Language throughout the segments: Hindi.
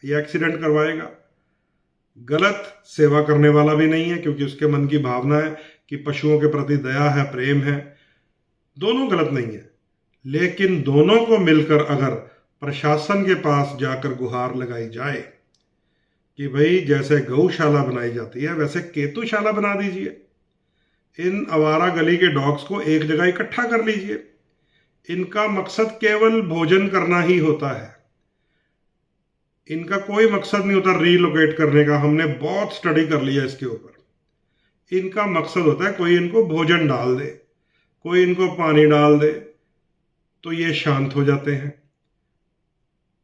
ये एक्सीडेंट करवाएगा। गलत सेवा करने वाला भी नहीं है, क्योंकि उसके मन की भावना है कि पशुओं के प्रति दया है, प्रेम है। दोनों गलत नहीं है, लेकिन दोनों को मिलकर अगर प्रशासन के पास जाकर गुहार लगाई जाए कि भाई जैसे गौशाला बनाई जाती है वैसे केतुशाला बना दीजिए, इन आवारा गली के डॉग्स को एक जगह इकट्ठा कर लीजिए, इनका मकसद केवल भोजन करना ही होता है, इनका कोई मकसद नहीं होता रीलोकेट करने का। हमने बहुत स्टडी कर लिया इसके ऊपर। इनका मकसद होता है कोई इनको भोजन डाल दे, कोई इनको पानी डाल दे, तो ये शांत हो जाते हैं।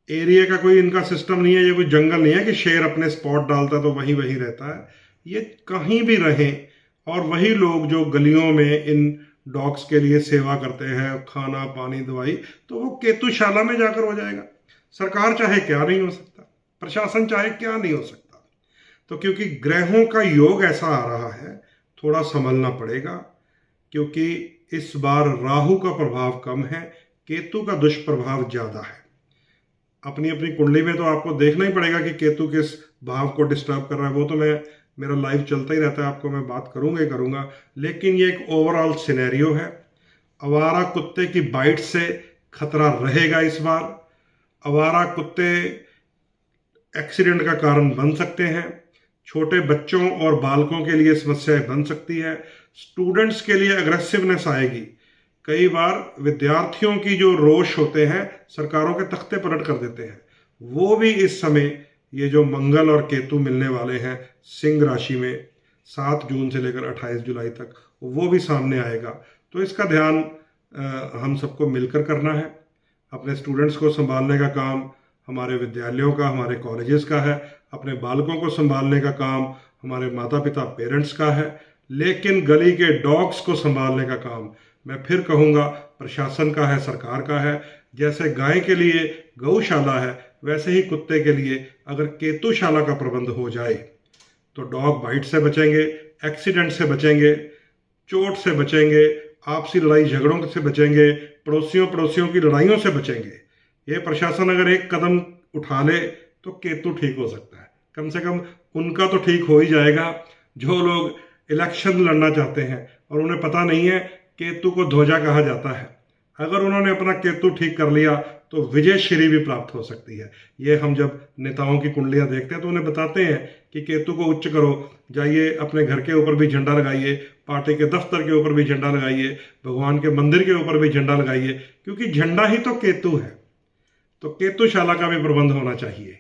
एरिया का कोई इनका सिस्टम नहीं है, ये कोई जंगल नहीं है कि शेर अपने स्पॉट डालता है तो वहीं वहीं रहता है। ये कहीं भी रहें, और वही लोग जो गलियों में इन डॉग्स के लिए सेवा करते हैं, खाना पानी दवाई, तो वो केतुशाला में जाकर हो जाएगा। सरकार चाहे क्या नहीं हो सकता, प्रशासन चाहे क्या नहीं हो सकता। तो क्योंकि ग्रहों का योग ऐसा आ रहा है, थोड़ा संभलना पड़ेगा, क्योंकि इस बार राहु का प्रभाव कम है, केतु का दुष्प्रभाव ज्यादा है। अपनी अपनी कुंडली में तो आपको देखना ही पड़ेगा कि केतु किस भाव को डिस्टर्ब कर रहा है। वो तो मेरा लाइव चलता ही रहता है, आपको मैं बात करूंगा ही करूंगा, लेकिन ये एक ओवरऑल सिनेरियो है। आवारा कुत्ते की बाइट से खतरा रहेगा इस बार। आवारा कुत्ते एक्सीडेंट का कारण बन सकते हैं, छोटे बच्चों और बालकों के लिए समस्याएं बन सकती है, स्टूडेंट्स के लिए अग्रेसिवनेस आएगी। कई बार विद्यार्थियों की जो रोष होते हैं सरकारों के तख्ते पलट कर देते हैं, वो भी इस समय ये जो मंगल और केतु मिलने वाले हैं सिंह राशि में 7 जून से लेकर 28 जुलाई तक, वो भी सामने आएगा। तो इसका ध्यान हम सबको मिलकर करना है। अपने स्टूडेंट्स को संभालने का काम हमारे विद्यालयों का, हमारे कॉलेजेस का है। अपने बालकों को संभालने का काम हमारे माता पिता पेरेंट्स का है। लेकिन गली के डॉग्स को संभालने का काम मैं फिर कहूँगा प्रशासन का है, सरकार का है। जैसे गाय के लिए गौशाला है, वैसे ही कुत्ते के लिए अगर केतुशाला का प्रबंध हो जाए तो डॉग बाइट से बचेंगे, एक्सीडेंट से बचेंगे, चोट से बचेंगे, आपसी लड़ाई झगड़ों से बचेंगे, पड़ोसियों की लड़ाइयों से बचेंगे। ये प्रशासन अगर एक कदम उठा ले तो केतु ठीक हो सकता है। कम से कम उनका तो ठीक हो ही जाएगा। जो लोग इलेक्शन लड़ना चाहते हैं और उन्हें पता नहीं है केतु को ध्वजा कहा जाता है, अगर उन्होंने अपना केतु ठीक कर लिया तो विजय श्री भी प्राप्त हो सकती है। ये हम जब नेताओं की कुंडलियां देखते हैं तो उन्हें बताते हैं कि केतु को उच्च करो, जाइए अपने घर के ऊपर भी झंडा लगाइए, पार्टी के दफ्तर के ऊपर भी झंडा लगाइए, भगवान के मंदिर के ऊपर भी झंडा लगाइए, क्योंकि झंडा ही तो केतु है। तो केतुशाला का भी प्रबंध होना चाहिए।